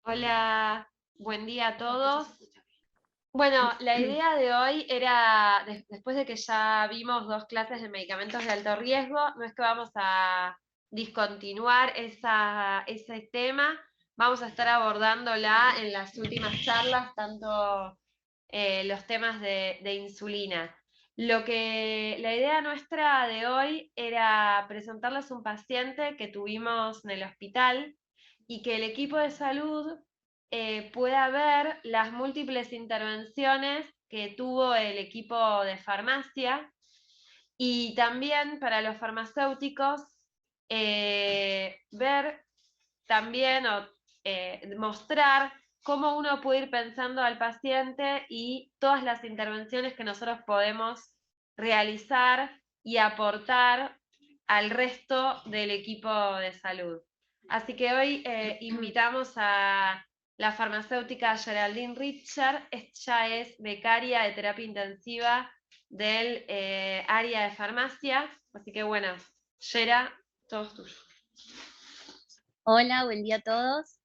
Hola, buen día a todos. Bueno, la idea de hoy era, después de que ya vimos dos clases de medicamentos de alto riesgo, no es que vamos a discontinuar ese tema, vamos a estar abordándola en las últimas charlas, tanto los temas de insulina. La idea nuestra de hoy era presentarles un paciente que tuvimos en el hospital y que el equipo de salud pueda ver las múltiples intervenciones que tuvo el equipo de farmacia y también para los farmacéuticos ver también o mostrar cómo uno puede ir pensando al paciente y todas las intervenciones que nosotros podemos realizar y aportar al resto del equipo de salud. Así que hoy invitamos a la farmacéutica Geraldine Richard. Ella es becaria de terapia intensiva del área de farmacia. Así que bueno, Gera, todos tuyos. Hola, buen día a todos.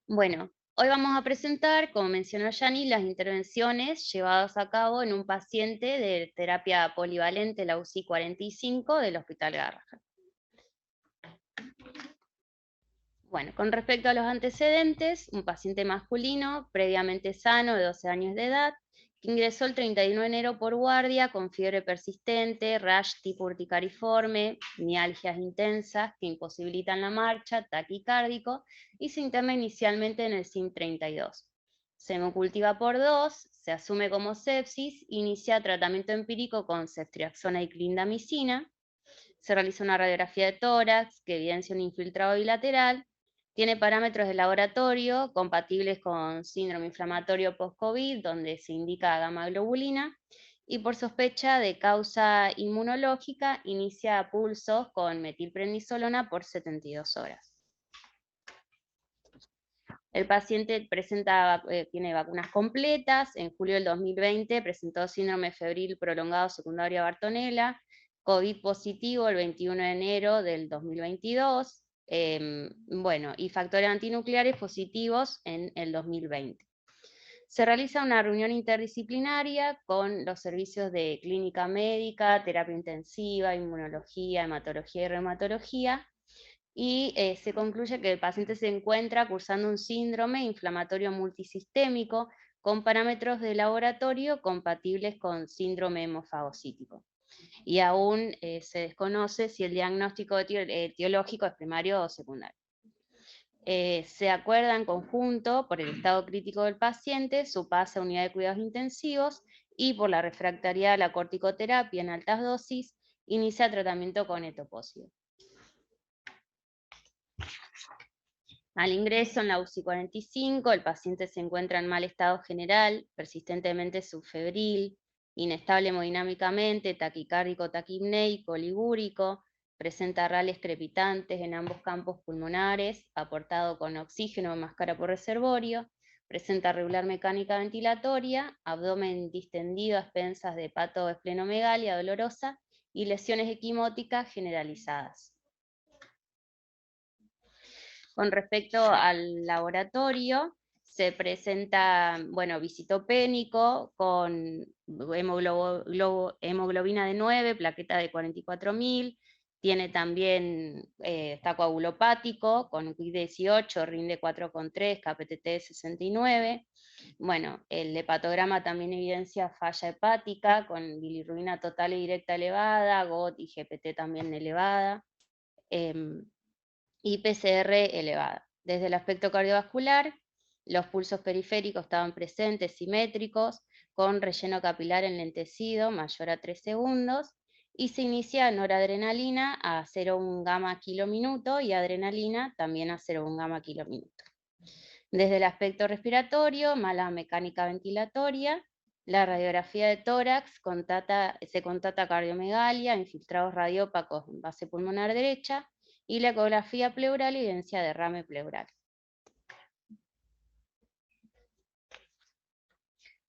Bueno, hoy vamos a presentar, como mencionó Yani, las intervenciones llevadas a cabo en un paciente de terapia polivalente, la UCI 45 del Hospital Garrahan. Bueno, con respecto a los antecedentes, un paciente masculino, previamente sano, de 12 años de edad, que ingresó el 31 de enero por guardia con fiebre persistente, rash tipo urticariforme, mialgias intensas que imposibilitan la marcha, taquicárdico, y se interna inicialmente en el SIM 32. Se hemocultiva por 2, se asume como sepsis, inicia tratamiento empírico con ceftriaxona y clindamicina, se realiza una radiografía de tórax que evidencia un infiltrado bilateral, tiene parámetros de laboratorio compatibles con síndrome inflamatorio post-COVID, donde se indica gamma globulina, y por sospecha de causa inmunológica, inicia pulsos con metilprednisolona por 72 horas. El paciente tiene vacunas completas. En julio del 2020 presentó síndrome febril prolongado secundario a Bartonella, COVID positivo el 21 de enero del 2022, y factores antinucleares positivos en el 2020. Se realiza una reunión interdisciplinaria con los servicios de clínica médica, terapia intensiva, inmunología, hematología y reumatología, y se concluye que el paciente se encuentra cursando un síndrome inflamatorio multisistémico con parámetros de laboratorio compatibles con síndrome hemofagocítico. Y aún se desconoce si el diagnóstico etiológico es primario o secundario. Se acuerda en conjunto, por el estado crítico del paciente, su pase a unidad de cuidados intensivos y por la refractariedad a la corticoterapia en altas dosis, inicia tratamiento con etoposide. Al ingreso en la UCI 45, el paciente se encuentra en mal estado general, persistentemente subfebril, inestable hemodinámicamente, taquicárdico, taquipneico, ligúrico, presenta rales crepitantes en ambos campos pulmonares, aportado con oxígeno o máscara por reservorio, presenta regular mecánica ventilatoria, abdomen distendido a expensas de hepatoesplenomegalia dolorosa y lesiones equimóticas generalizadas. Con respecto al laboratorio, se presenta, visitopénico con hemoglobina de 9, plaqueta de 44.000, tiene también, está coagulopático con QI 18, rinde 4,3, KPTT de 69. Bueno, el hepatograma también evidencia falla hepática con bilirrubina total y directa elevada, GOT y GPT también elevada. Y PCR elevada. Desde el aspecto cardiovascular, los pulsos periféricos estaban presentes, simétricos, con relleno capilar enlentecido mayor a 3 segundos, y se inicia noradrenalina a 0,1 gamma kilo-minuto y adrenalina también a 0,1 gamma kilo-minuto. Desde el aspecto respiratorio, mala mecánica ventilatoria, la radiografía de tórax se contata cardiomegalia, infiltrados radiópacos en base pulmonar derecha, y la ecografía pleural evidencia derrame pleural.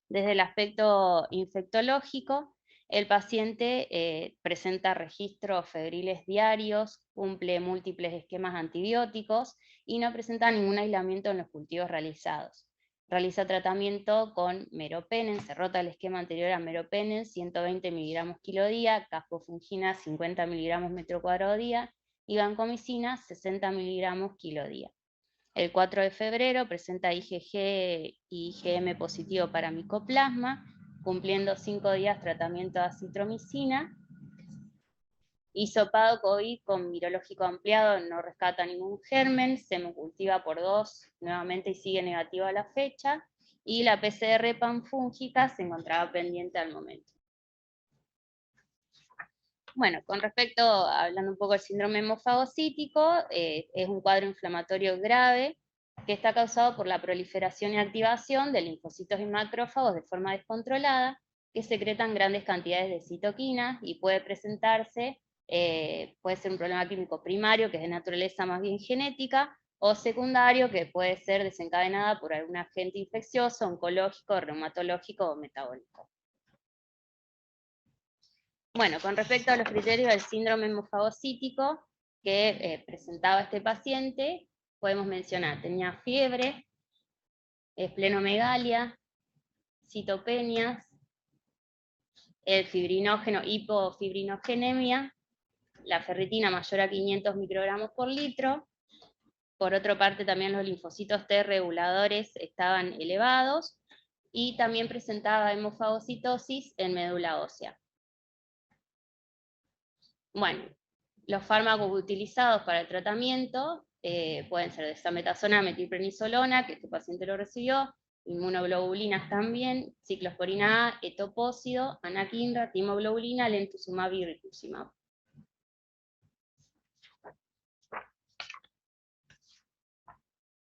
Desde el aspecto infectológico, El paciente presenta registros febriles diarios, cumple múltiples esquemas antibióticos y no presenta ningún aislamiento en los cultivos realizados. Realiza tratamiento con meropenem, se rota el esquema anterior a meropenem, 120 miligramos kilo día, caspofungina 50 miligramos metro cuadrado día y vancomicina 60 miligramos kilo día. El 4 de febrero presenta IgG y IgM positivo para micoplasma, cumpliendo 5 días tratamiento de acitromicina. Hisopado COVID con virológico ampliado, no rescata ningún germen, se cultiva por 2 nuevamente y sigue negativo a la fecha, y la PCR panfúngica se encontraba pendiente al momento. Bueno, con respecto, hablando un poco del síndrome hemofagocítico, es un cuadro inflamatorio grave que está causado por la proliferación y activación de linfocitos y macrófagos de forma descontrolada, que secretan grandes cantidades de citoquinas y puede presentarse, puede ser un problema químico primario, que es de naturaleza más bien genética, o secundario, que puede ser desencadenada por algún agente infeccioso, oncológico, reumatológico o metabólico. Bueno, con respecto a los criterios del síndrome hemofagocítico que presentaba este paciente, podemos mencionar, tenía fiebre, esplenomegalia, citopenias, el fibrinógeno, hipofibrinogénemia, la ferritina mayor a 500 microgramos por litro. Por otra parte, también los linfocitos T reguladores estaban elevados, y también presentaba hemofagocitosis en médula ósea. Bueno, los fármacos utilizados para el tratamiento pueden ser dexametasona, metilprednisolona, que este paciente lo recibió, inmunoglobulinas también, ciclosporina A, etopósido, anakinra, timoglobulina, lentuximab y rituximab.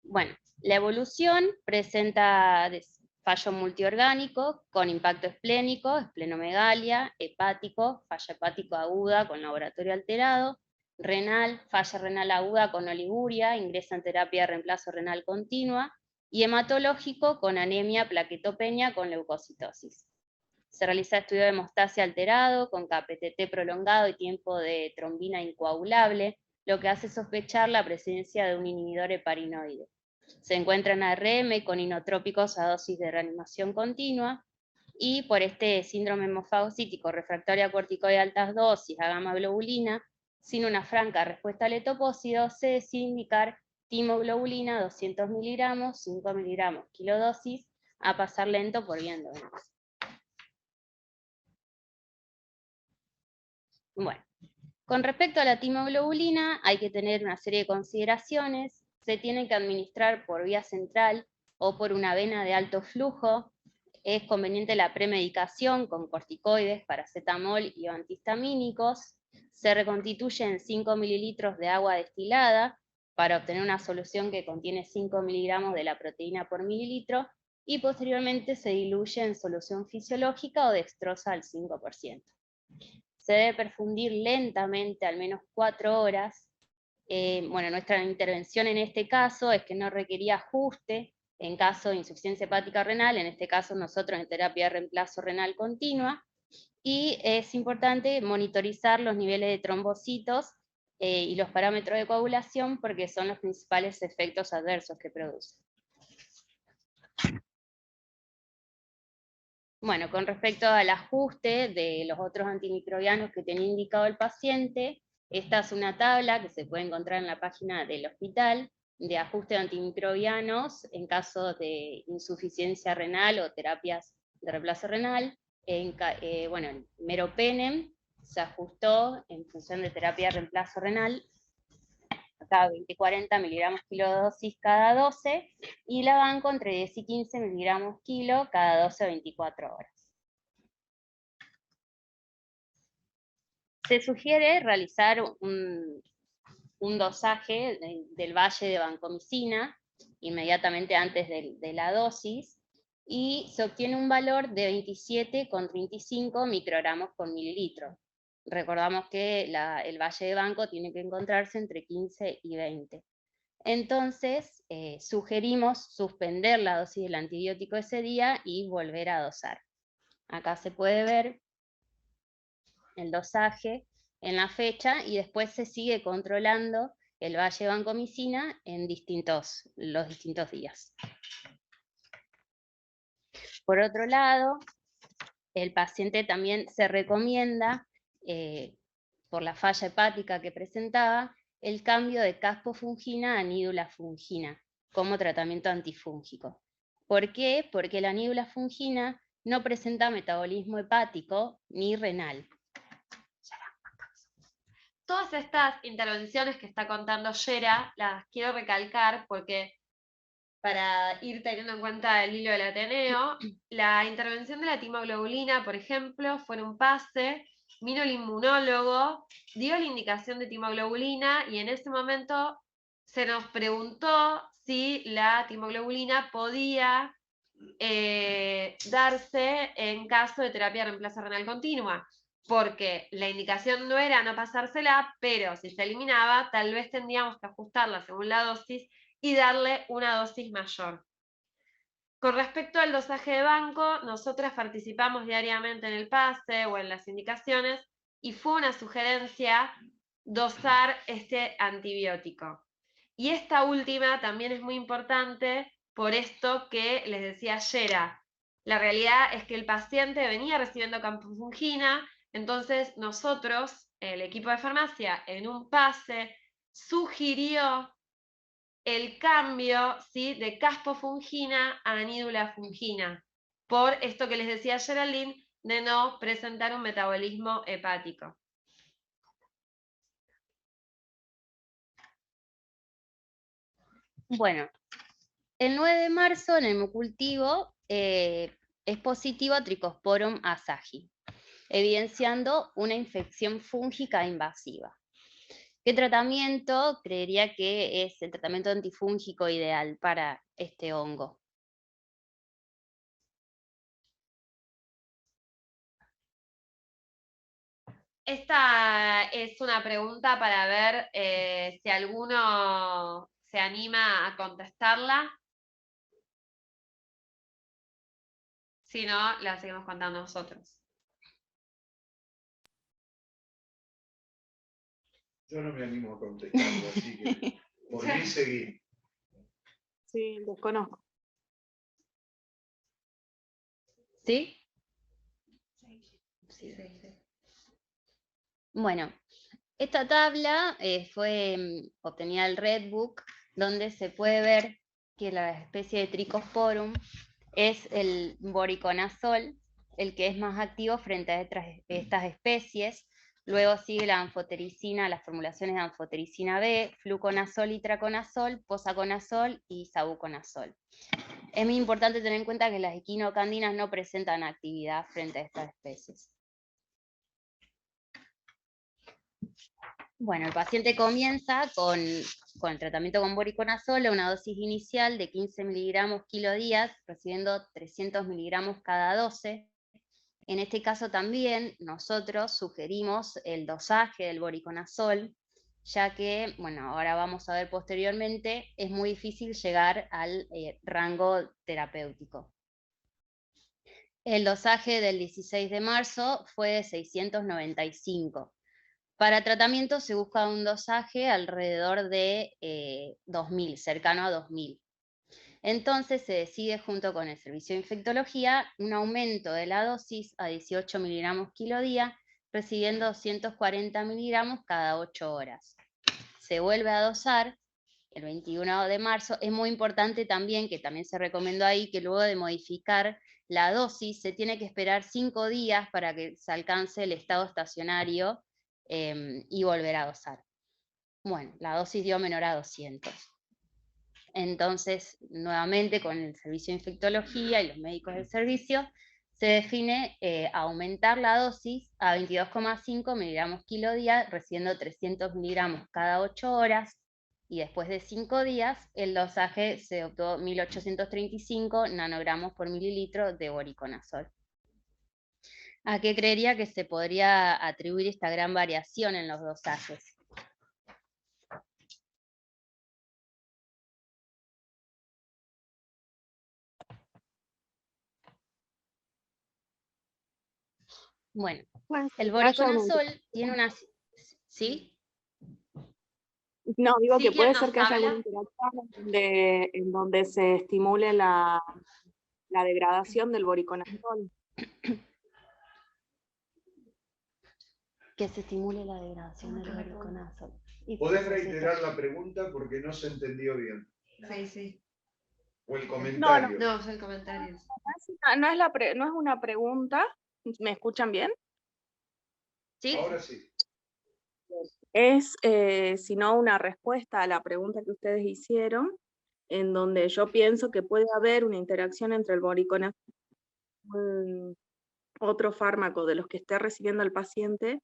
Bueno, la evolución presenta fallo multiorgánico con impacto esplénico, esplenomegalia, hepático, falla hepático aguda con laboratorio alterado, renal, falla renal aguda con oliguria, ingresa en terapia de reemplazo renal continua, y hematológico con anemia, plaquetopenia con leucocitosis. Se realiza estudio de hemostasia alterado, con KPTT prolongado y tiempo de trombina incoagulable, lo que hace sospechar la presencia de un inhibidor heparinoide. Se encuentra en ARM con inotrópicos a dosis de reanimación continua, y por este síndrome hemofagocítico refractario a corticoide de altas dosis, a gamma globulina, sin una franca respuesta al etopósido, se decide indicar timoglobulina 200 miligramos, 5 miligramos kilodosis, a pasar lento por vía endovenosa. Bueno, con respecto a la timoglobulina, hay que tener una serie de consideraciones. Se tiene que administrar por vía central o por una vena de alto flujo. Es conveniente la premedicación con corticoides, paracetamol y antihistamínicos. Se reconstituye en 5 mililitros de agua destilada para obtener una solución que contiene 5 miligramos de la proteína por mililitro, y posteriormente se diluye en solución fisiológica o dextrosa al 5%. Se debe perfundir lentamente, al menos 4 horas. Bueno, nuestra intervención en este caso es que no requería ajuste en caso de insuficiencia hepática renal, en este caso nosotros en terapia de reemplazo renal continua, y es importante monitorizar los niveles de trombocitos y los parámetros de coagulación, porque son los principales efectos adversos que produce. Bueno, con respecto al ajuste de los otros antimicrobianos que tenía indicado el paciente, esta es una tabla que se puede encontrar en la página del hospital, de ajuste de antimicrobianos en caso de insuficiencia renal o terapias de reemplazo renal. Bueno, el meropenem se ajustó en función de terapia de reemplazo renal, acá 20-40 miligramos kilodosis cada 12, y la banco entre 10 y 15 miligramos kilo cada 12 o 24 horas. Se sugiere realizar un dosaje del valle de vancomicina inmediatamente antes de la dosis, y se obtiene un valor de 27,35 microgramos por mililitro. Recordamos que el valle de banco tiene que encontrarse entre 15 y 20. Entonces, sugerimos suspender la dosis del antibiótico ese día y volver a dosar. Acá se puede ver el dosaje en la fecha y después se sigue controlando el valle vancomicina en los distintos días. Por otro lado, el paciente también se recomienda, por la falla hepática que presentaba, el cambio de caspofungina a nídula fungina como tratamiento antifúngico. ¿Por qué? Porque la nídula fungina no presenta metabolismo hepático ni renal. Todas estas intervenciones que está contando Yera las quiero recalcar porque, para ir teniendo en cuenta el hilo del Ateneo, la intervención de la timoglobulina, por ejemplo, fue en un pase, vino el inmunólogo, dio la indicación de timoglobulina y en ese momento se nos preguntó si la timoglobulina podía darse en caso de terapia de reemplazo renal continua, porque la indicación no era no pasársela, pero si se eliminaba, tal vez tendríamos que ajustarla según la dosis y darle una dosis mayor. Con respecto al dosaje de banco, nosotras participamos diariamente en el pase o en las indicaciones y fue una sugerencia dosar este antibiótico. Y esta última también es muy importante por esto que les decía ayer. La realidad es que el paciente venía recibiendo campofungina, entonces nosotros, el equipo de farmacia, en un pase, sugirió el cambio, ¿sí?, de caspofungina a anídula fungina, por esto que les decía Geraldine, de no presentar un metabolismo hepático. Bueno, el 9 de marzo en el hemocultivo es positivo a Trichosporum asahi, evidenciando una infección fúngica invasiva. ¿Qué tratamiento creería que es el tratamiento antifúngico ideal para este hongo? Esta es una pregunta para ver si alguno se anima a contestarla. Si no, la seguimos contando nosotros. Yo no me animo a contestarlo, así que por mí seguí. Sí, desconozco. ¿Sí? Sí. Bueno, esta tabla fue obtenida del Redbook, donde se puede ver que la especie de Trichosporum es el boriconazol, el que es más activo frente a estas especies. Luego sigue la anfotericina, las formulaciones de anfotericina B, fluconazol y traconazol, posaconazol y sabuconazol. Es muy importante tener en cuenta que las equinocandinas no presentan actividad frente a estas especies. Bueno, el paciente comienza con el tratamiento con voriconazol a una dosis inicial de 15 miligramos kilo días, recibiendo 300 miligramos cada 12. En este caso también nosotros sugerimos el dosaje del voriconazol, ya que, bueno, ahora vamos a ver posteriormente, es muy difícil llegar al rango terapéutico. El dosaje del 16 de marzo fue de 695. Para tratamiento se busca un dosaje alrededor de 2000, cercano a 2000. Entonces se decide junto con el servicio de infectología un aumento de la dosis a 18 miligramos kilo día, recibiendo 240 miligramos cada 8 horas. Se vuelve a dosar el 21 de marzo. Es muy importante también, que también se recomendó ahí, que luego de modificar la dosis se tiene que esperar 5 días para que se alcance el estado estacionario y volver a dosar. Bueno, la dosis dio menor a 200. Entonces, nuevamente con el servicio de infectología y los médicos del servicio, se define aumentar la dosis a 22,5 miligramos kilo día, recibiendo 300 miligramos cada 8 horas, y después de 5 días, el dosaje se optó 1835 nanogramos por mililitro de voriconazol. ¿A qué creería que se podría atribuir esta gran variación en los dosajes? Bueno, Puede ser el que haya una voriconazol tiene una... ¿Sí? No, digo Sí, que ¿quién puede ser nos que haya alguna habla? interacción en donde se estimule la degradación del voriconazol. Que se estimule la degradación del voriconazol. ¿Podés reiterar la pregunta porque no se entendió bien? Sí, sí. O el No, comentario. No, es el comentario. no es una pregunta. ¿Me escuchan bien? ¿Sí? Ahora sí. Es sino una respuesta a la pregunta que ustedes hicieron, en donde yo pienso que puede haber una interacción entre el voriconazol y otro fármaco de los que esté recibiendo el paciente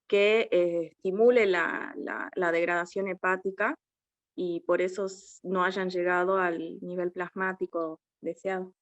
que estimule la degradación hepática y por eso no hayan llegado al nivel plasmático deseado.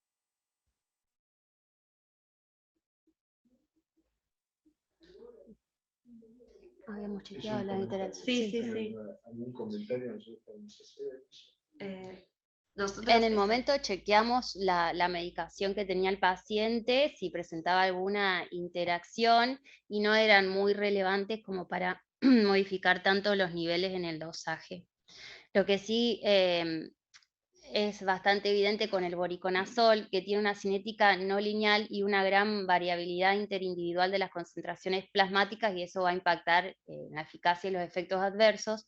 Habíamos Es chequeado un la comentario. interacción. Sí, sí, sí. ¿Algún comentario nosotros podemos hacer? Nosotros, En el momento chequeamos la medicación que tenía el paciente, si presentaba alguna interacción y no eran muy relevantes como para modificar tanto los niveles en el dosaje. Lo que sí es bastante evidente con el voriconazol, que tiene una cinética no lineal y una gran variabilidad interindividual de las concentraciones plasmáticas, y eso va a impactar en la eficacia y los efectos adversos,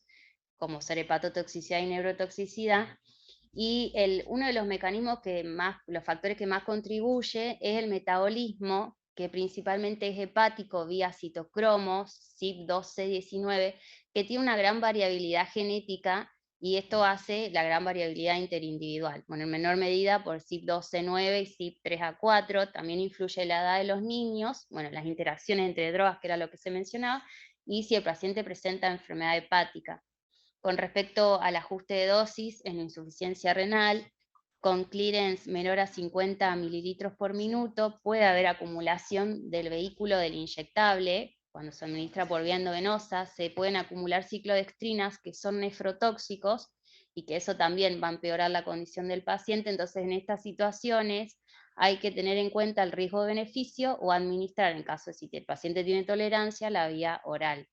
como ser hepatotoxicidad y neurotoxicidad. Y uno de los mecanismos los factores que más contribuye es el metabolismo, que principalmente es hepático vía citocromos, CYP12C19, que tiene una gran variabilidad genética, y esto hace la gran variabilidad interindividual. Bueno, en menor medida por CYP12C9 y CYP3A4, también influye la edad de los niños, bueno, las interacciones entre drogas, que era lo que se mencionaba, y si el paciente presenta enfermedad hepática. Con respecto al ajuste de dosis en insuficiencia renal, con clearance menor a 50 mililitros por minuto, puede haber acumulación del vehículo del inyectable. Cuando se administra por vía endovenosa, se pueden acumular ciclodextrinas que son nefrotóxicos y que eso también va a empeorar la condición del paciente. Entonces, en estas situaciones hay que tener en cuenta el riesgo-beneficio o administrar, en caso de si el paciente tiene tolerancia, la vía oral.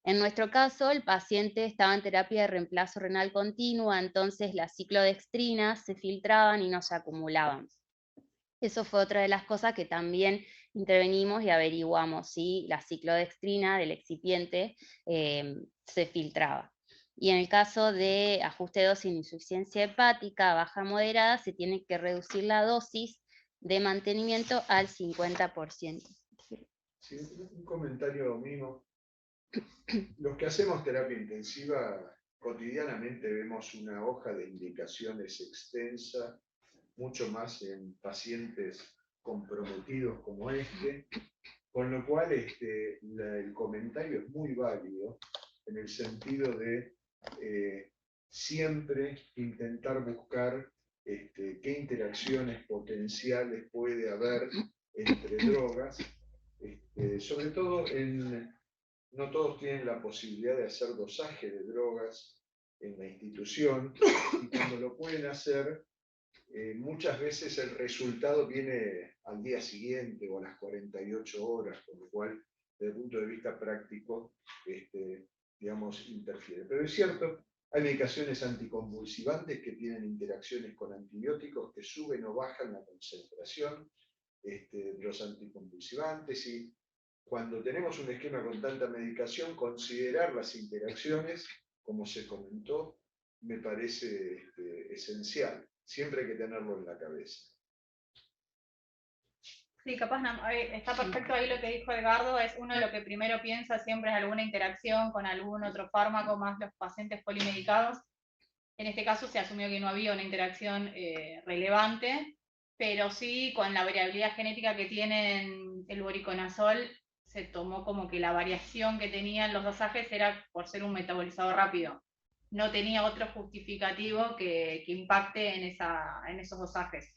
En nuestro caso, el paciente estaba en terapia de reemplazo renal continua, entonces las ciclodextrinas se filtraban y no se acumulaban. Eso fue otra de las cosas que también intervenimos y averiguamos si la ciclodextrina del excipiente se filtraba. Y en el caso de ajuste de dosis en insuficiencia hepática baja moderada, se tiene que reducir la dosis de mantenimiento al 50%. Sí, un comentario mío. Los que hacemos terapia intensiva cotidianamente vemos una hoja de indicaciones extensa, mucho más en pacientes comprometidos como este, con lo cual el comentario es muy válido en el sentido de siempre intentar buscar qué interacciones potenciales puede haber entre drogas, sobre todo no todos tienen la posibilidad de hacer dosaje de drogas en la institución, y cuando lo pueden hacer, muchas veces el resultado viene al día siguiente o a las 48 horas, con lo cual, desde el punto de vista práctico, digamos, interfiere. Pero es cierto, hay medicaciones anticonvulsivantes que tienen interacciones con antibióticos que suben o bajan la concentración de los anticonvulsivantes, y cuando tenemos un esquema con tanta medicación, considerar las interacciones, como se comentó, me parece esencial. Siempre hay que tenerlo en la cabeza. Sí, capaz está perfecto ahí lo que dijo Edgardo, es uno de lo que primero piensa siempre es alguna interacción con algún otro fármaco, más los pacientes polimedicados. En este caso se asumió que no había una interacción relevante, pero sí con la variabilidad genética que tienen el voriconazol, se tomó como que la variación que tenían los dosajes era por ser un metabolizador rápido. No tenía otro justificativo que impacte en esos dosajes.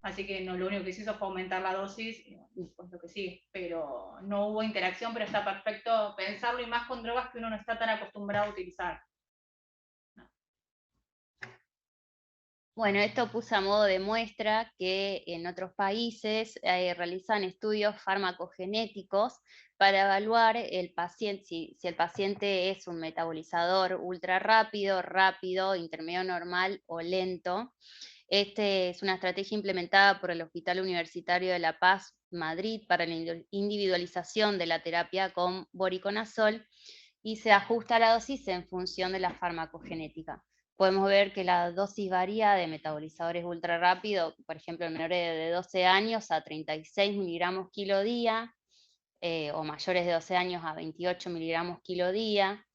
Así que no, lo único que se hizo fue aumentar la dosis, y pues lo que sigue. Pero no hubo interacción, pero está perfecto pensarlo, y más con drogas que uno no está tan acostumbrado a utilizar. Bueno, esto puse a modo de muestra que en otros países realizan estudios farmacogenéticos para evaluar el paciente, si el paciente es un metabolizador ultra rápido, intermedio normal o lento. Este es una estrategia implementada por el Hospital Universitario de La Paz, Madrid, para la individualización de la terapia con voriconazol y se ajusta la dosis en función de la farmacogenética. Podemos ver que la dosis varía de metabolizadores ultra rápido, por ejemplo, en menores de 12 años a 36 miligramos kilo día, o mayores de 12 años a 28 miligramos kilo día,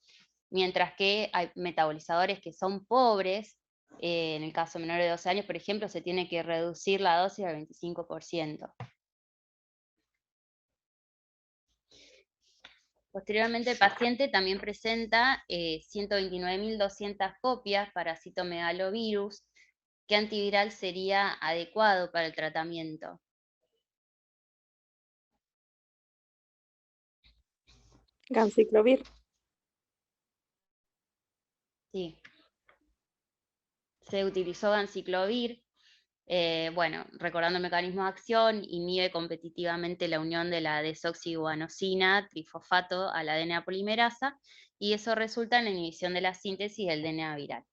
mientras que hay metabolizadores que son pobres, en el caso de menores de 12 años, por ejemplo, se tiene que reducir la dosis al 25%. Posteriormente, el paciente también presenta 129.200 copias para citomegalovirus. ¿Qué antiviral sería adecuado para el tratamiento? Ganciclovir. Sí. Se utilizó ganciclovir. Bueno, recordando el mecanismo de acción, inhibe competitivamente la unión de la desoxiguanosina, trifosfato, a la DNA polimerasa, y eso resulta en la inhibición de la síntesis del DNA viral.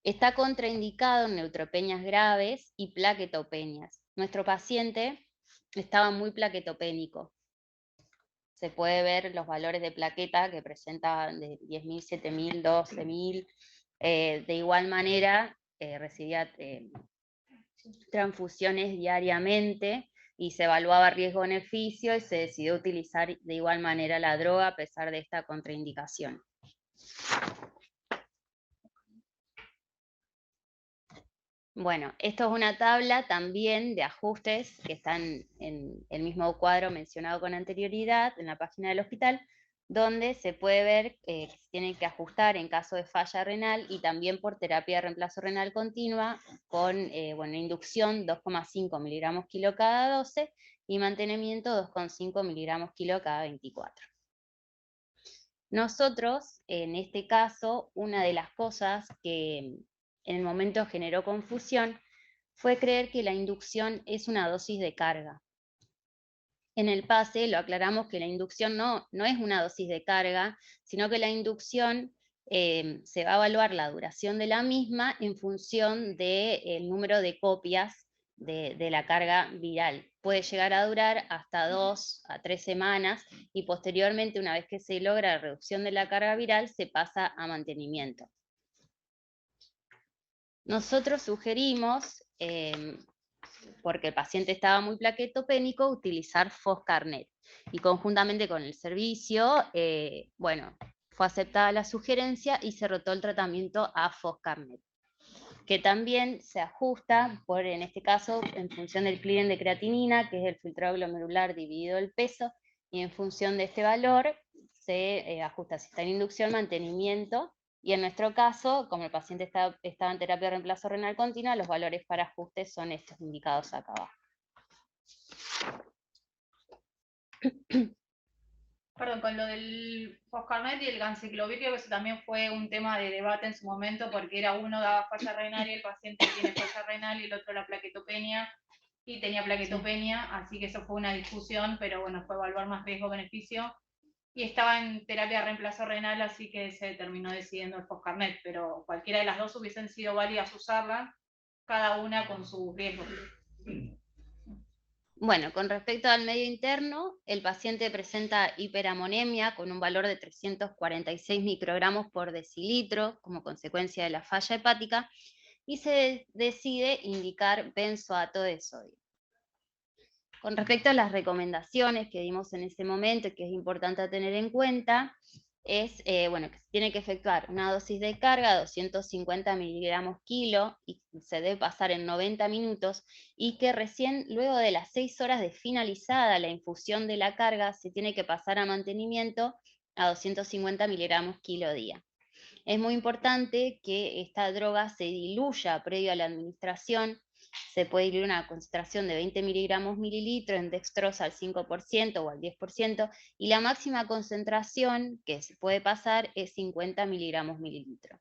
Está contraindicado en neutropenias graves y plaquetopenias. Nuestro paciente estaba muy plaquetopénico. Se puede ver los valores de plaqueta que presenta de 10.000, 7.000, 12.000. De igual manera, recibía transfusiones diariamente y se evaluaba riesgo-beneficio y se decidió utilizar de igual manera la droga a pesar de esta contraindicación. Bueno, esto es una tabla también de ajustes que están en el mismo cuadro mencionado con anterioridad en la página del hospital, donde se puede ver que se tienen que ajustar en caso de falla renal y también por terapia de reemplazo renal continua con inducción 2,5 miligramos kilo cada 12 y mantenimiento 2,5 miligramos kilo cada 24. Nosotros, en este caso, una de las cosas que en el momento generó confusión fue creer que la inducción es una dosis de carga. En el PASE lo aclaramos que la inducción no es una dosis de carga, sino que la inducción se va a evaluar la duración de la misma en función del número de copias de la carga viral. Puede llegar a durar hasta 2 a 3 semanas y posteriormente, una vez que se logra la reducción de la carga viral, se pasa a mantenimiento. Nosotros sugerimos, porque el paciente estaba muy plaquetopénico, utilizar Foscarnet. Y conjuntamente con el servicio, fue aceptada la sugerencia y se rotó el tratamiento a Foscarnet, que también se ajusta, en este caso, en función del clearing de creatinina, que es el filtrado glomerular dividido el peso, y en función de este valor se ajusta si está en inducción, mantenimiento, y en nuestro caso, como el paciente estaba en terapia de reemplazo renal continua, los valores para ajustes son estos indicados acá abajo. Perdón, con lo del Foscarnet y el ganciclovir, creo que eso también fue un tema de debate en su momento, porque era uno daba falla renal y el paciente tiene falla renal y el otro la plaquetopenia, y tenía plaquetopenia, sí. Así que eso fue una discusión, pero bueno, fue evaluar más riesgo-beneficio, y estaba en terapia de reemplazo renal, así que se terminó decidiendo el Foscarnet, pero cualquiera de las dos hubiesen sido válidas usarla, cada una con sus riesgos. Bueno, con respecto al medio interno, el paciente presenta hiperamonemia con un valor de 346 microgramos por decilitro como consecuencia de la falla hepática y se decide indicar benzoato de sodio. Con respecto a las recomendaciones que dimos en ese momento, que es importante tener en cuenta, es que se tiene que efectuar una dosis de carga de 250 miligramos kilo y se debe pasar en 90 minutos y que recién luego de las 6 horas de finalizada la infusión de la carga se tiene que pasar a mantenimiento a 250 miligramos kilo día. Es muy importante que esta droga se diluya previo a la administración. Se puede diluir una concentración de 20 miligramos mililitro en dextrosa al 5% o al 10%, y la máxima concentración que se puede pasar es 50 miligramos mililitro.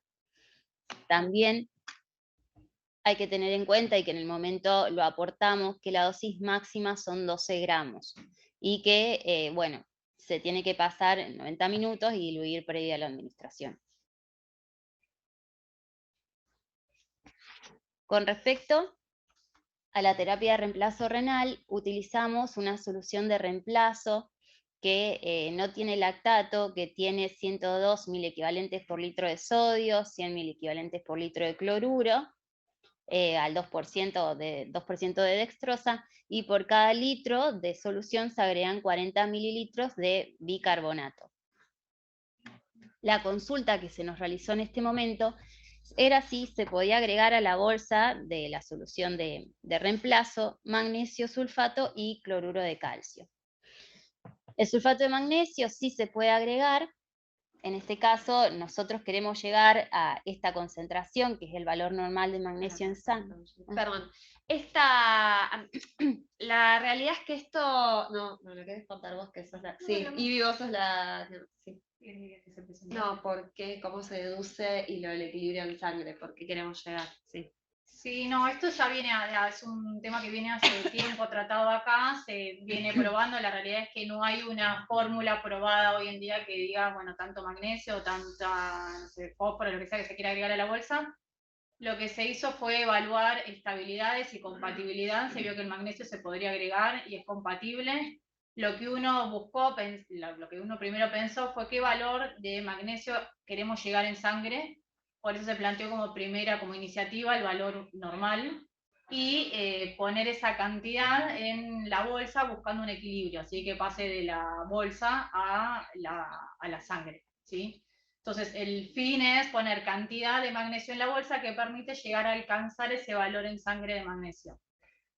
También hay que tener en cuenta, y que en el momento lo aportamos, que la dosis máxima son 12 gramos, y que, bueno, se tiene que pasar en 90 minutos y diluir previa a la administración. Con respecto a la terapia de reemplazo renal, utilizamos una solución de reemplazo que no tiene lactato, que tiene 102 milequivalentes por litro de sodio, 100 milequivalentes por litro de cloruro, al 2% de dextrosa, y por cada litro de solución se agregan 40 mililitros de bicarbonato. La consulta que se nos realizó en este momento era si se podía agregar a la bolsa de la solución de reemplazo magnesio sulfato y cloruro de calcio. El sulfato de magnesio sí se puede agregar. En este caso, nosotros queremos llegar a esta concentración, que es el valor normal de magnesio en sangre. Perdón. La realidad es que esto... No, lo querés contar vos, que sos la... Sí, y vos sos la... Sí. No, porque cómo se deduce y lo del equilibrio en sangre, por qué queremos llegar, sí. Sí, no, esto ya viene, es un tema que viene hace tiempo tratado acá, se viene probando, la realidad es que no hay una fórmula probada hoy en día que diga, bueno, tanto magnesio, tanta, no sé, fósforo, lo que sea que se quiera agregar a la bolsa. Lo que se hizo fue evaluar estabilidades y compatibilidad, se vio que el magnesio se podría agregar y es compatible. Lo que uno buscó, lo que uno primero pensó fue qué valor de magnesio queremos llegar en sangre. Por eso se planteó como iniciativa el valor normal y poner esa cantidad en la bolsa buscando un equilibrio, así que pase de la bolsa a la sangre, ¿sí? Entonces el fin es poner cantidad de magnesio en la bolsa que permite llegar a alcanzar ese valor en sangre de magnesio.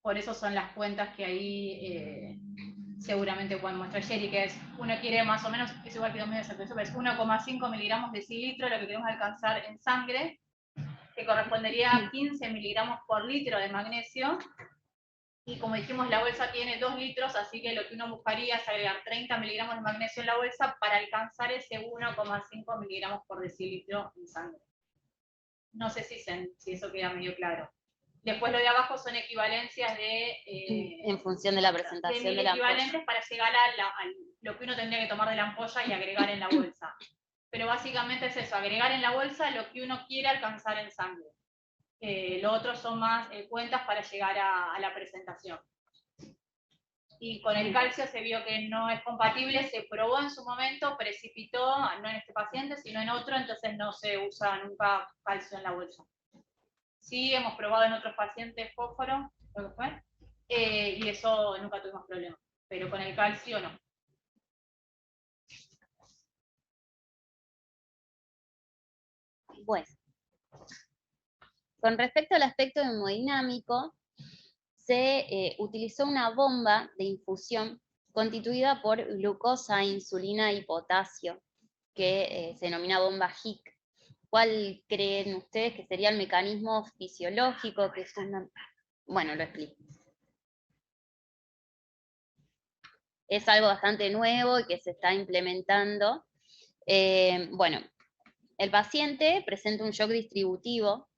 Por eso son las cuentas que ahí seguramente pueden mostrar Jerry, que es, uno quiere más o menos, es igual que 2018, es 1,5 miligramos de cilitro lo que queremos alcanzar en sangre, que correspondería a 15 miligramos por litro de magnesio, y como dijimos, la bolsa tiene 2 litros, así que lo que uno buscaría es agregar 30 miligramos de magnesio en la bolsa para alcanzar ese 1,5 miligramos por decilitro en sangre. No sé si eso queda medio claro. Después lo de abajo son equivalencias en función de la presentación de la equivalentes para llegar a lo que uno tendría que tomar de la ampolla y agregar en la bolsa. Pero básicamente es eso, agregar en la bolsa lo que uno quiere alcanzar en sangre. Lo otro son más cuentas para llegar a la presentación. Y con el calcio se vio que no es compatible, se probó en su momento, precipitó, no en este paciente, sino en otro, entonces no se usa nunca calcio en la bolsa. Sí, hemos probado en otros pacientes fósforo, creo que fue, y eso nunca tuvimos problemas, pero con el calcio no. Bueno, con respecto al aspecto hemodinámico, se utilizó una bomba de infusión constituida por glucosa, insulina y potasio, que se denomina bomba HIC. ¿Cuál creen ustedes que sería el mecanismo fisiológico? Que es Bueno, lo explico. Es algo bastante nuevo y que se está implementando. Bueno, el paciente presenta un shock distributivo.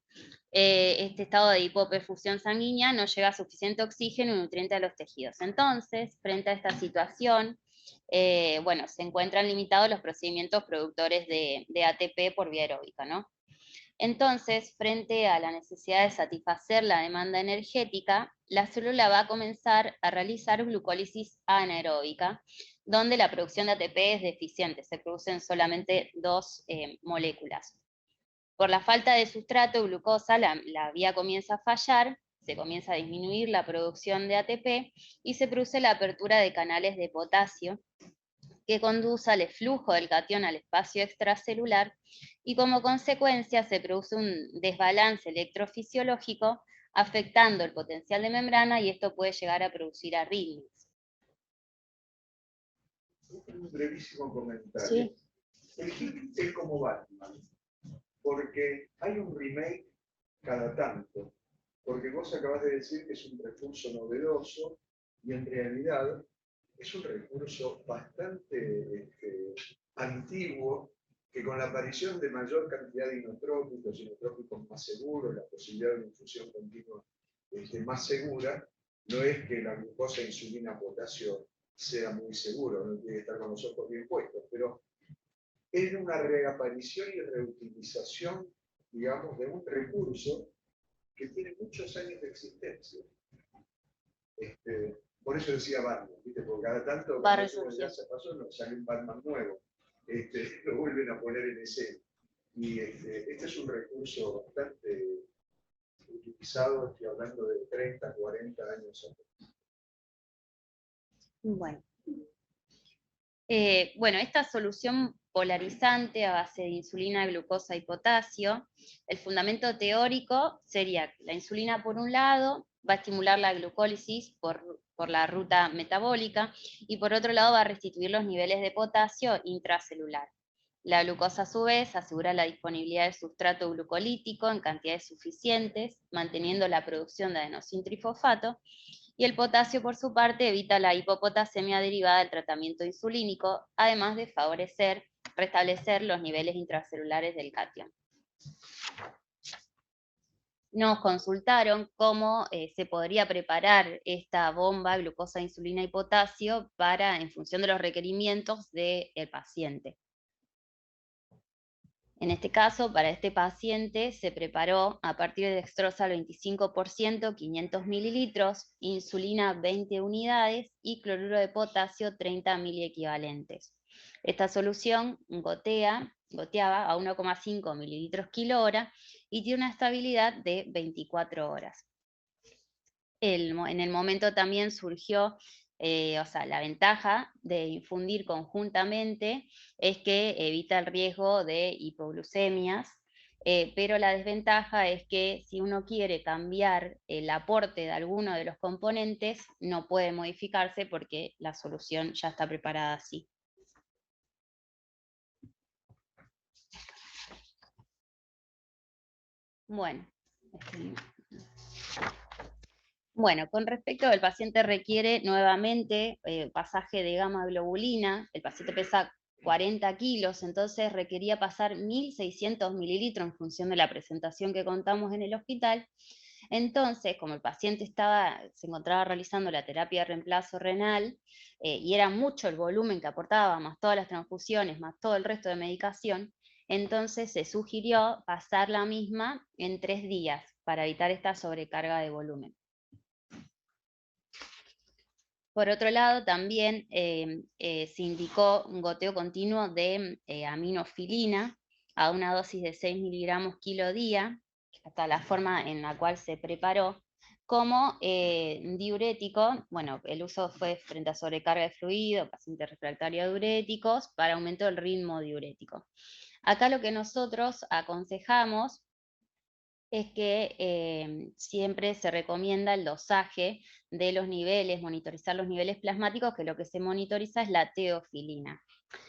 Este estado de hipoperfusión sanguínea no llega suficiente oxígeno y nutriente a los tejidos. Entonces, frente a esta situación, bueno, se encuentran limitados los procedimientos productores de ATP por vía aeróbica, ¿no? Entonces, frente a la necesidad de satisfacer la demanda energética, la célula va a comenzar a realizar glucólisis anaeróbica, donde la producción de ATP es deficiente, se producen solamente 2 moléculas. Por la falta de sustrato glucosa, la vía comienza a fallar, se comienza a disminuir la producción de ATP y se produce la apertura de canales de potasio, que conduce al flujo del catión al espacio extracelular, y como consecuencia se produce un desbalance electrofisiológico afectando el potencial de membrana, y esto puede llegar a producir arritmias. Un brevísimo comentario. Sí. El HIC es como Batman, porque hay un remake cada tanto, porque vos acabas de decir que es un recurso novedoso y en realidad es un recurso bastante antiguo que con la aparición de mayor cantidad de inotrópicos más seguros, la posibilidad de una infusión continua más segura, no es que la glucosa, insulina, potasio sea muy seguro, no tiene que estar con los ojos bien puestos, pero es una reaparición y reutilización, digamos, de un recurso que tiene muchos años de existencia. Por eso decía Batman, ¿viste? Porque cada tanto, cuando ya se pasó, nos sale un Batman nuevo. Lo vuelven a poner en escena. Y este es un recurso bastante utilizado, estoy hablando de 30, 40 años atrás. Bueno. Bueno, esta solución polarizante a base de insulina, glucosa y potasio, el fundamento teórico sería que la insulina por un lado va a estimular la glucólisis por la ruta metabólica y por otro lado va a restituir los niveles de potasio intracelular. La glucosa a su vez asegura la disponibilidad de sustrato glucolítico en cantidades suficientes, manteniendo la producción de adenosintrifosfato, y el potasio, por su parte, evita la hipopotasemia derivada del tratamiento insulínico, además de restablecer los niveles intracelulares del catión. Nos consultaron cómo se podría preparar esta bomba glucosa, insulina y potasio en función de los requerimientos del paciente. En este caso, para este paciente se preparó a partir de dextrosa al 25%, 500 mililitros, insulina 20 unidades y cloruro de potasio 30 miliequivalentes. Esta solución goteaba a 1,5 mililitros kilo hora y tiene una estabilidad de 24 horas. En el momento también surgió la ventaja de infundir conjuntamente es que evita el riesgo de hipoglucemias, pero la desventaja es que si uno quiere cambiar el aporte de alguno de los componentes, no puede modificarse porque la solución ya está preparada así. Bueno, con respecto al paciente requiere nuevamente pasaje de gamma globulina, el paciente pesa 40 kilos, entonces requería pasar 1.600 mililitros en función de la presentación que contamos en el hospital. Entonces, como el paciente se encontraba realizando la terapia de reemplazo renal, y era mucho el volumen que aportaba, más todas las transfusiones, más todo el resto de medicación, entonces se sugirió pasar la misma en 3 días para evitar esta sobrecarga de volumen. Por otro lado, también se indicó un goteo continuo de aminofilina a una dosis de 6 miligramos kilo día, hasta la forma en la cual se preparó, como diurético. Bueno, el uso fue frente a sobrecarga de fluido, paciente refractario a diuréticos, para aumento del ritmo diurético. Acá lo que nosotros aconsejamos es que siempre se recomienda el dosaje de los niveles, monitorizar los niveles plasmáticos, que lo que se monitoriza es la teofilina.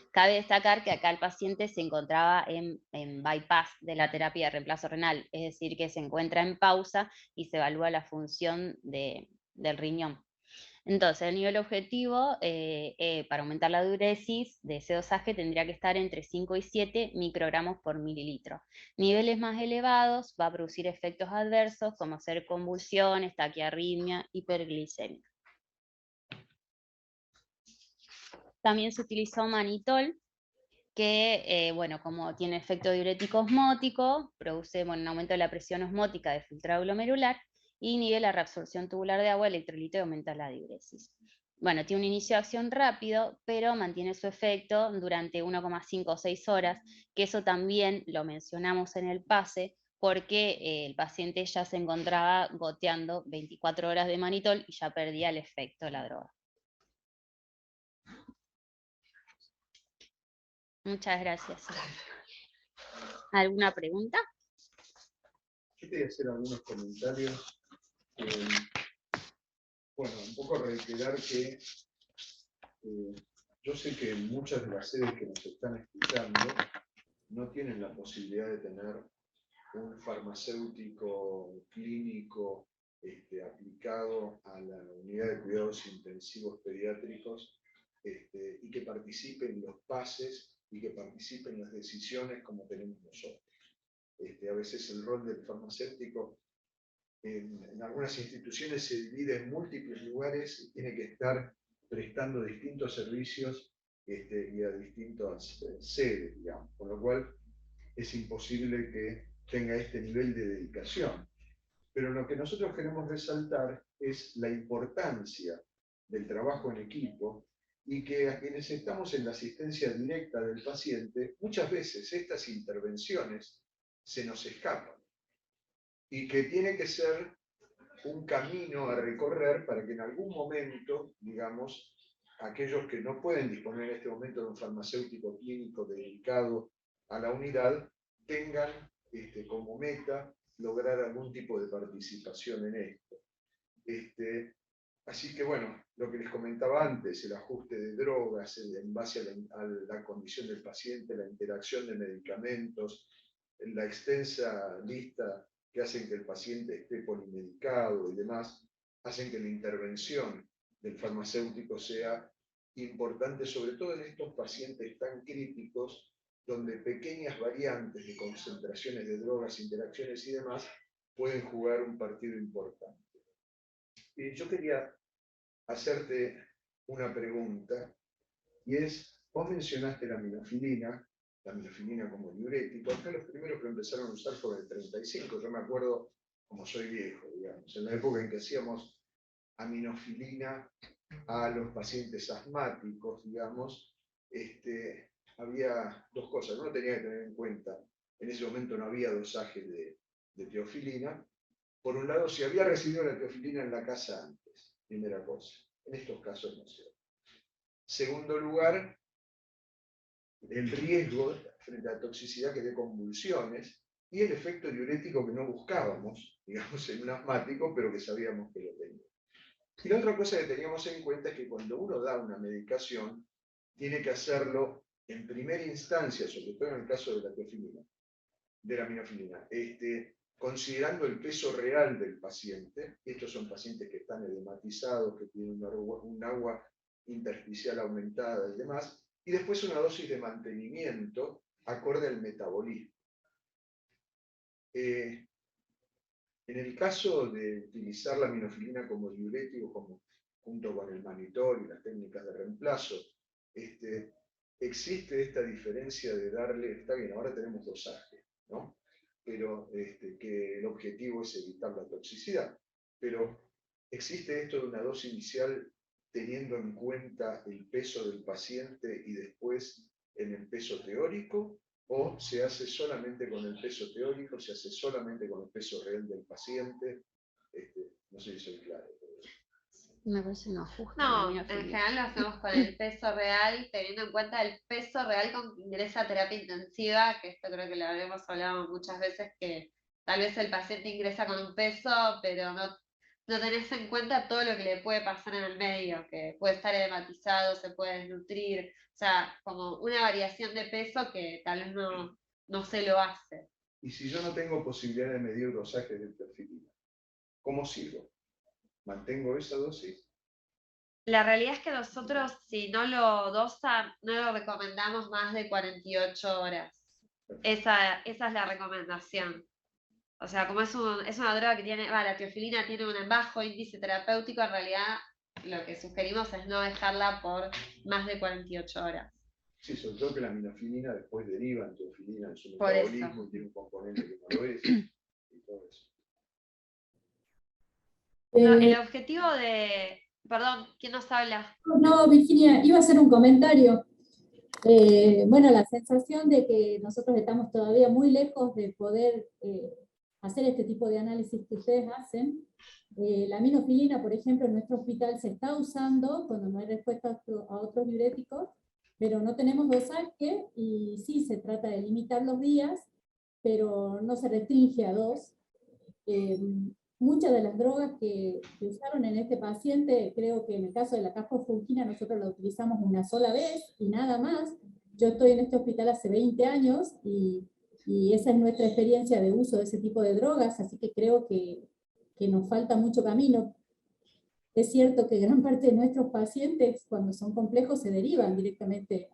Cabe destacar que acá el paciente se encontraba en bypass de la terapia de reemplazo renal, es decir, que se encuentra en pausa y se evalúa la función del riñón. Entonces, el nivel objetivo para aumentar la diuresis de ese dosaje tendría que estar entre 5 y 7 microgramos por mililitro. Niveles más elevados va a producir efectos adversos como ser convulsiones, taquiarritmia, hiperglicemia. También se utilizó manitol, que, como tiene efecto diurético osmótico, produce un aumento de la presión osmótica de filtrado glomerular y inhibe la reabsorción tubular de agua, electrolito y aumenta la diuresis. Bueno, tiene un inicio de acción rápido, pero mantiene su efecto durante 1,5 o 6 horas, que eso también lo mencionamos en el pase, porque el paciente ya se encontraba goteando 24 horas de manitol y ya perdía el efecto de la droga. Muchas gracias. ¿Alguna pregunta? Yo quería hacer algunos comentarios. Un poco reiterar que yo sé que muchas de las sedes que nos están escuchando no tienen la posibilidad de tener un farmacéutico clínico aplicado a la unidad de cuidados intensivos pediátricos y que participe en los pases y que participe en las decisiones como tenemos nosotros. A veces el rol del farmacéutico en algunas instituciones se divide en múltiples lugares y tiene que estar prestando distintos servicios y a distintas sedes, digamos, con lo cual es imposible que tenga este nivel de dedicación. Pero lo que nosotros queremos resaltar es la importancia del trabajo en equipo y que a quienes estamos en la asistencia directa del paciente, muchas veces estas intervenciones se nos escapan y que tiene que ser un camino a recorrer para que en algún momento, digamos, aquellos que no pueden disponer en este momento de un farmacéutico clínico dedicado a la unidad, tengan como meta lograr algún tipo de participación en esto. Así que bueno, lo que les comentaba antes, el ajuste de drogas, en base a la condición del paciente, la interacción de medicamentos, la extensa lista que hacen que el paciente esté polimedicado y demás, hacen que la intervención del farmacéutico sea importante, sobre todo en estos pacientes tan críticos, donde pequeñas variantes de concentraciones de drogas, interacciones y demás, pueden jugar un partido importante. Yo quería hacerte una pregunta, y es, vos mencionaste la minofilina como diurético. Acá los primeros que lo empezaron a usar por el 35, yo me acuerdo, como soy viejo, digamos, en la época en que hacíamos aminofilina a los pacientes asmáticos, digamos, había dos cosas. Uno tenía que tener en cuenta, en ese momento no había dosaje de teofilina. Por un lado, si había recibido la teofilina en la casa antes, primera cosa. En estos casos no sé. Segundo lugar, el riesgo frente a la toxicidad que dé convulsiones y el efecto diurético que no buscábamos, digamos, en un asmático, pero que sabíamos que lo tenía. Y la otra cosa que teníamos en cuenta es que cuando uno da una medicación, tiene que hacerlo en primera instancia, sobre todo en el caso de la teofilina, de la minofilina, considerando el peso real del paciente. Estos son pacientes que están edematizados, que tienen un agua intersticial aumentada y demás, y después una dosis de mantenimiento acorde al metabolismo. En el caso de utilizar la minofilina como diurético, junto con el manitol y las técnicas de reemplazo, existe esta diferencia de darle, está bien, ahora tenemos dosaje, ¿no? Pero que el objetivo es evitar la toxicidad. Pero existe esto de una dosis inicial teniendo en cuenta el peso del paciente y después en el peso teórico, o se hace solamente con el peso teórico, se hace solamente con el peso real del paciente. No sé si soy claro. Me parece no justo. No, en general lo hacemos con el peso real, teniendo en cuenta el peso real con que ingresa a terapia intensiva, que esto creo que lo habremos hablado muchas veces, que tal vez el paciente ingresa con un peso, pero no tenés en cuenta todo lo que le puede pasar en el medio, que puede estar edematizado, se puede desnutrir, o sea, como una variación de peso que tal vez no se lo hace. Y si yo no tengo posibilidad de medir dosaje de teofilina, ¿cómo sigo? ¿Mantengo esa dosis? La realidad es que nosotros, si no lo dosan, no lo recomendamos más de 48 horas. Esa es la recomendación. O sea, como es una droga que tiene, la teofilina tiene un bajo índice terapéutico, en realidad lo que sugerimos es no dejarla por más de 48 horas. Sí, sobre todo que la minofilina después deriva en teofilina en su metabolismo y tiene un componente que no lo es y todo eso. No, el objetivo de... Perdón, ¿quién nos habla? No, Virginia, iba a hacer un comentario. Bueno, la sensación de que nosotros estamos todavía muy lejos de poder hacer este tipo de análisis que ustedes hacen. La minofilina, por ejemplo, en nuestro hospital se está usando cuando no hay respuesta a otros diuréticos, pero no tenemos dosaje y sí se trata de limitar los días, pero no se restringe a 2. Muchas de las drogas que usaron en este paciente, creo que en el caso de la caspofungina nosotros la utilizamos una sola vez y nada más. Yo estoy en este hospital hace 20 años y esa es nuestra experiencia de uso de ese tipo de drogas, así que creo que nos falta mucho camino. Es cierto que gran parte de nuestros pacientes, cuando son complejos, se derivan directamente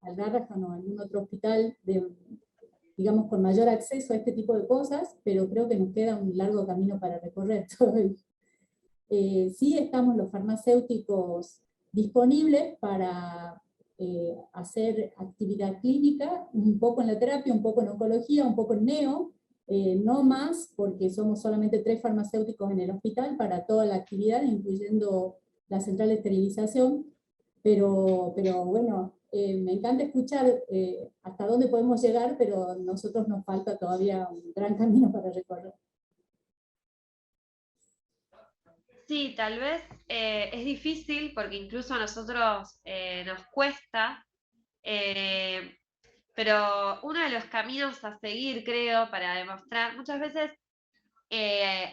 al Garrahan o a algún otro hospital, digamos, con mayor acceso a este tipo de cosas, pero creo que nos queda un largo camino para recorrer todavía. Sí estamos los farmacéuticos disponibles para hacer actividad clínica, un poco en la terapia, un poco en oncología, un poco en neo, no más, porque somos solamente 3 farmacéuticos en el hospital para toda la actividad, incluyendo la central de esterilización, pero bueno, me encanta escuchar hasta dónde podemos llegar, pero a nosotros nos falta todavía un gran camino para recorrer. Sí, tal vez es difícil porque incluso a nosotros nos cuesta, pero uno de los caminos a seguir, creo, para demostrar, muchas veces,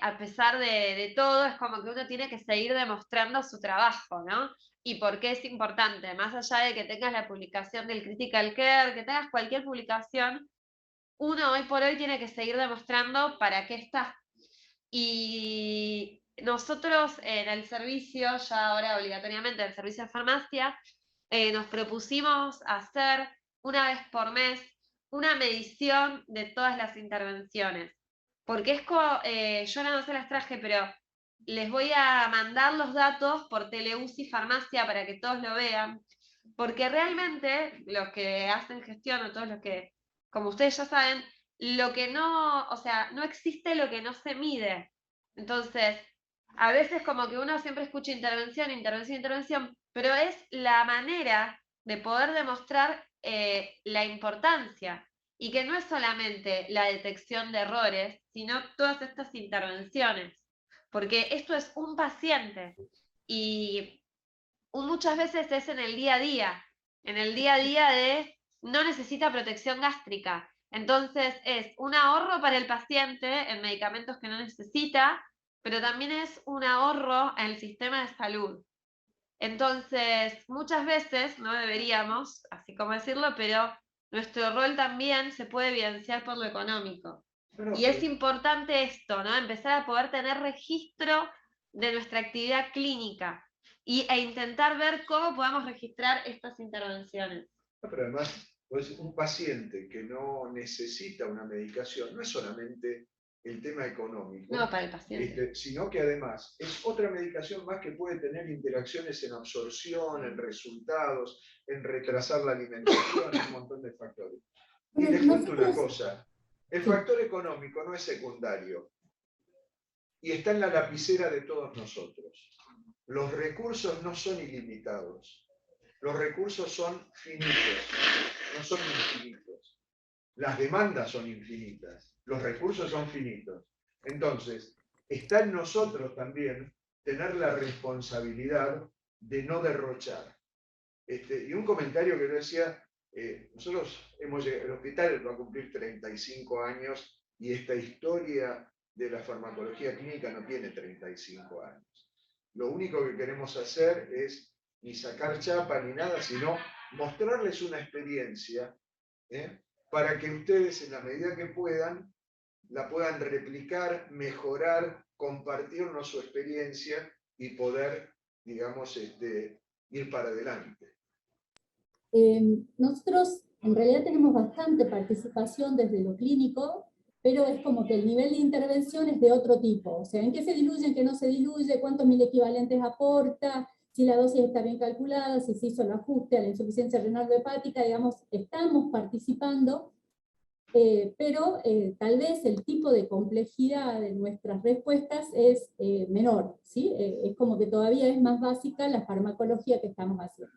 a pesar de todo, es como que uno tiene que seguir demostrando su trabajo, ¿no? Y por qué es importante, más allá de que tengas la publicación del Critical Care, que tengas cualquier publicación, uno hoy por hoy tiene que seguir demostrando para qué está. Y nosotros en el servicio, ya ahora obligatoriamente en el servicio de farmacia, nos propusimos hacer una vez por mes una medición de todas las intervenciones. Porque es como, yo no se las traje, pero les voy a mandar los datos por Teleuci Farmacia para que todos lo vean. Porque realmente los que hacen gestión, o todos los que, como ustedes ya saben, lo que no, o sea, no existe lo que no se mide. Entonces, a veces como que uno siempre escucha intervención, intervención, intervención, pero es la manera de poder demostrar la importancia y que no es solamente la detección de errores, sino todas estas intervenciones, porque esto es un paciente y muchas veces es en el día a día de no necesita protección gástrica. Entonces es un ahorro para el paciente en medicamentos que no necesita, pero también es un ahorro en el sistema de salud. Entonces, muchas veces, no deberíamos, así como decirlo, pero nuestro rol también se puede evidenciar por lo económico. Y es importante esto, ¿no? Empezar a poder tener registro de nuestra actividad clínica e intentar ver cómo podemos registrar estas intervenciones. Pero además, pues, un paciente que no necesita una medicación no es solamente el tema económico, No, para el paciente. sino que además es otra medicación más que puede tener interacciones en absorción, en resultados, en retrasar la alimentación, en un montón de factores. Y les cuento una cosa, el factor económico no es secundario y está en la lapicera de todos nosotros. Los recursos no son ilimitados, los recursos son finitos, no son infinitos. Las demandas son infinitas, los recursos son finitos. Entonces, está en nosotros también tener la responsabilidad de no derrochar. Y un comentario que yo decía, nosotros hemos llegado, el hospital va a cumplir 35 años y esta historia de la farmacología clínica no tiene 35 años. Lo único que queremos hacer es ni sacar chapa ni nada, sino mostrarles una experiencia para que ustedes en la medida que puedan, la puedan replicar, mejorar, compartirnos su experiencia y poder, digamos, ir para adelante. Nosotros en realidad tenemos bastante participación desde lo clínico, pero es como que el nivel de intervención es de otro tipo. O sea, en qué se diluye, en qué no se diluye, cuántos mil equivalentes aporta, si la dosis está bien calculada, si se hizo el ajuste a la insuficiencia renal hepática, digamos, estamos participando, pero tal vez el tipo de complejidad de nuestras respuestas es menor, ¿sí? Es como que todavía es más básica la farmacología que estamos haciendo.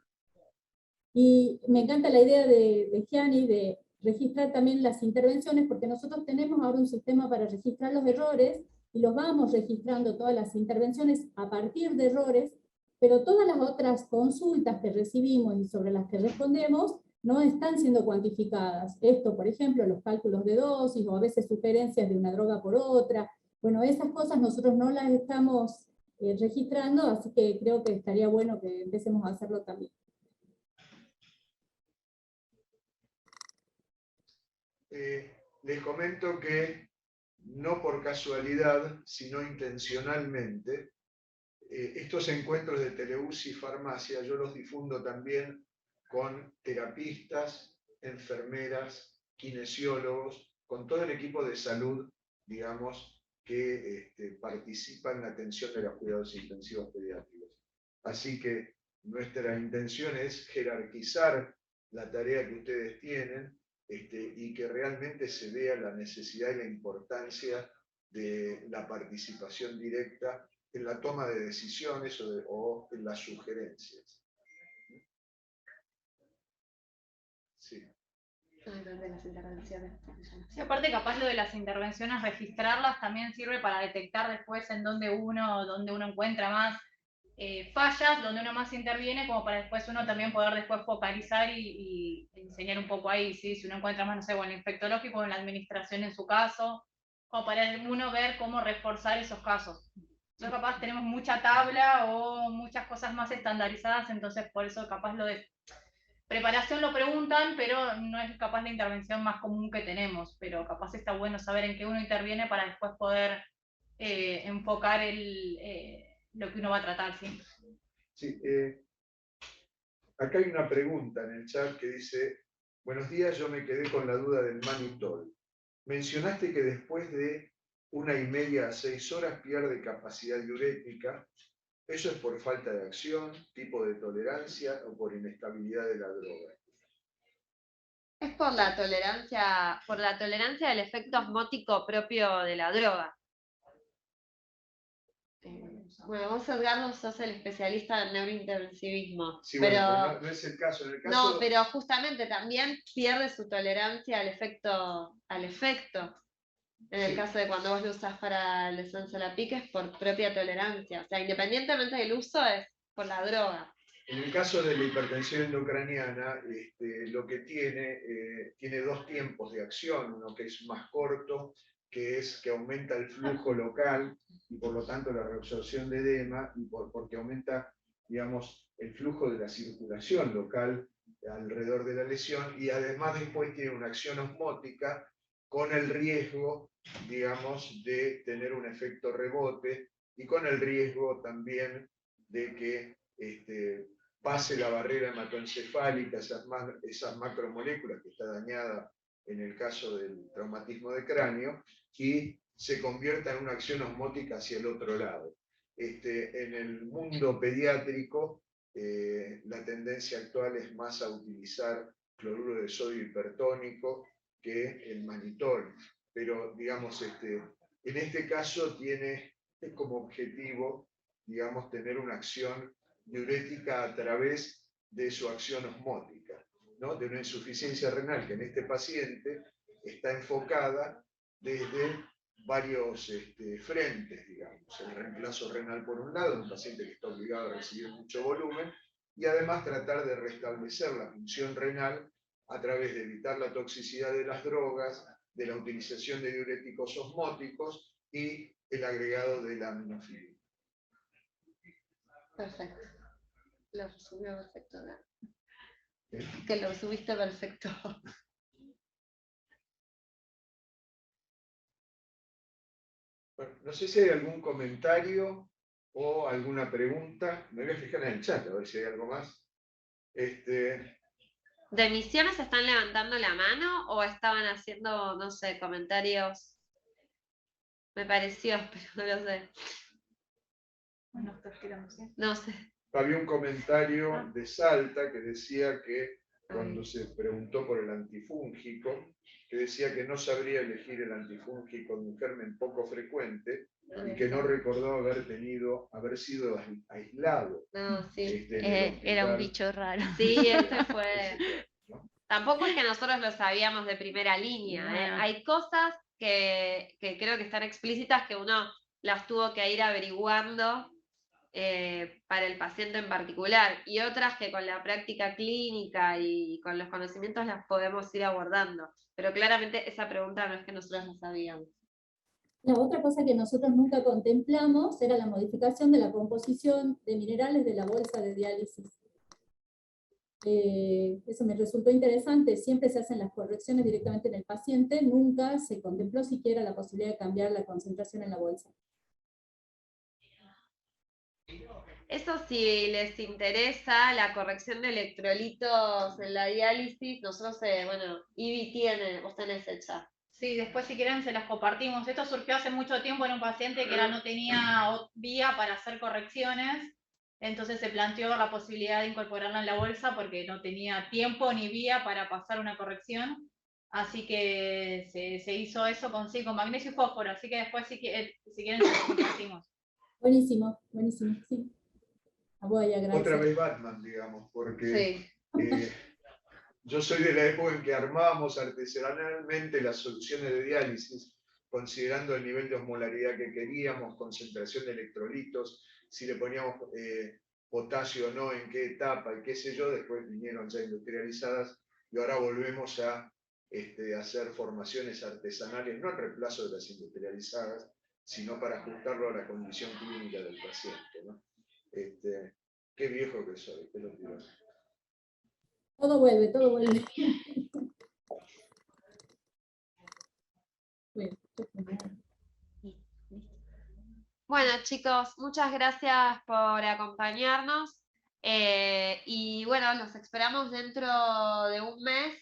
Y me encanta la idea de Gianni de registrar también las intervenciones, porque nosotros tenemos ahora un sistema para registrar los errores, y los vamos registrando todas las intervenciones a partir de errores, pero todas las otras consultas que recibimos y sobre las que respondemos no están siendo cuantificadas. Esto, por ejemplo, los cálculos de dosis, o a veces sugerencias de una droga por otra. Bueno, esas cosas nosotros no las estamos registrando, así que creo que estaría bueno que empecemos a hacerlo también. Les comento que no por casualidad, sino intencionalmente, estos encuentros de Teleuci Farmacia yo los difundo también con terapistas, enfermeras, kinesiólogos, con todo el equipo de salud, digamos, que participa en la atención de los cuidados intensivos pediátricos. Así que nuestra intención es jerarquizar la tarea que ustedes tienen y que realmente se vea la necesidad y la importancia de la participación directa en la toma de decisiones o en las sugerencias. Sí. De las intervenciones. Sí, aparte capaz lo de las intervenciones, registrarlas también sirve para detectar después en dónde uno encuentra más fallas, donde uno más interviene, como para después uno también poder después focalizar y enseñar un poco ahí, ¿sí? Si uno encuentra más, no sé, o en el infectológico o en la administración en su caso, como para uno ver cómo reforzar esos casos. Entonces capaz tenemos mucha tabla o muchas cosas más estandarizadas, entonces por eso capaz lo de preparación lo preguntan, pero no es capaz la intervención más común que tenemos, pero capaz está bueno saber en qué uno interviene para después poder enfocar lo que uno va a tratar, ¿sí? Sí, acá hay una pregunta en el chat que dice: buenos días, yo me quedé con la duda del mannitol. Mencionaste que después de 1,5 a 6 horas pierde capacidad diurética. ¿Eso es por falta de acción, tipo de tolerancia o por inestabilidad de la droga? Es por la tolerancia al efecto osmótico propio de la droga. Bueno, vos, Edgardo, sos el especialista en neurointensivismo. Sí, pero, bueno, pero no es el caso. En el caso... No, pero justamente también pierde su tolerancia al efecto. En el caso de cuando vos lo usás para el Sensolapic es por propia tolerancia. O sea, independientemente del uso, es por la droga. En el caso de la hipertensión endocraniana, lo que tiene 2 tiempos de acción, uno que es más corto, que es que aumenta el flujo local y por lo tanto la reabsorción de edema, y porque aumenta, digamos, el flujo de la circulación local alrededor de la lesión, y además después tiene una acción osmótica con el riesgo, digamos, de tener un efecto rebote y con el riesgo también de que pase la barrera hematoencefálica, esas macromoléculas que está dañada en el caso del traumatismo de cráneo, y se convierta en una acción osmótica hacia el otro lado. En el mundo pediátrico, la tendencia actual es más a utilizar cloruro de sodio hipertónico que el mannitol, pero digamos, en este caso tiene como objetivo, digamos, tener una acción diurética a través de su acción osmótica, ¿no? De una insuficiencia renal que en este paciente está enfocada desde varios frentes, digamos. El reemplazo renal por un lado, un paciente que está obligado a recibir mucho volumen, y además tratar de restablecer la función renal a través de evitar la toxicidad de las drogas, de la utilización de diuréticos osmóticos y el agregado de la aminofilina. Perfecto. Lo resumió perfecto, ¿no? Que lo subiste perfecto. Bueno, no sé si hay algún comentario o alguna pregunta. Me voy a fijar en el chat a ver si hay algo más. ¿De Misiones están levantando la mano o estaban haciendo, no sé, comentarios? Me pareció, pero no lo sé. No sé. Había un comentario de Salta que decía que cuando se preguntó por el antifúngico, que decía que no sabría elegir el antifúngico de un germen poco frecuente y que no recordó haber sido aislado. No, sí. Era un bicho raro. Sí, este fue. ¿No? Tampoco es que nosotros lo sabíamos de primera línea. No. Hay cosas que creo que están explícitas que uno las tuvo que ir averiguando para el paciente en particular, y otras que con la práctica clínica y con los conocimientos las podemos ir abordando. Pero claramente esa pregunta no es que nosotros la sabíamos. La otra cosa que nosotros nunca contemplamos era la modificación de la composición de minerales de la bolsa de diálisis. Eso me resultó interesante. Siempre se hacen las correcciones directamente en el paciente, nunca se contempló siquiera la posibilidad de cambiar la concentración en la bolsa. Eso si les interesa, la corrección de electrolitos en la diálisis, nosotros, bueno, Ivy tiene, vos tenés hecha. Sí, después si quieren se las compartimos. Esto surgió hace mucho tiempo en un paciente que no tenía vía para hacer correcciones, entonces se planteó la posibilidad de incorporarla en la bolsa porque no tenía tiempo ni vía para pasar una corrección, así que se hizo eso con magnesio y fósforo, así que después si quieren se las compartimos. Buenísimo, buenísimo, sí. Voy a agradecer. Otra vez Batman, digamos, porque Sí. yo soy de la época en que armábamos artesanalmente las soluciones de diálisis, considerando el nivel de osmolaridad que queríamos, concentración de electrolitos, si le poníamos potasio o no, en qué etapa y qué sé yo. Después vinieron ya industrializadas y ahora volvemos a hacer formaciones artesanales, no en reemplazo de las industrializadas, sino para ajustarlo a la condición clínica del paciente, ¿no? Qué viejo que soy, qué lo digo. Todo vuelve, todo vuelve. Bueno, chicos, muchas gracias por acompañarnos. Y bueno, los esperamos dentro de un mes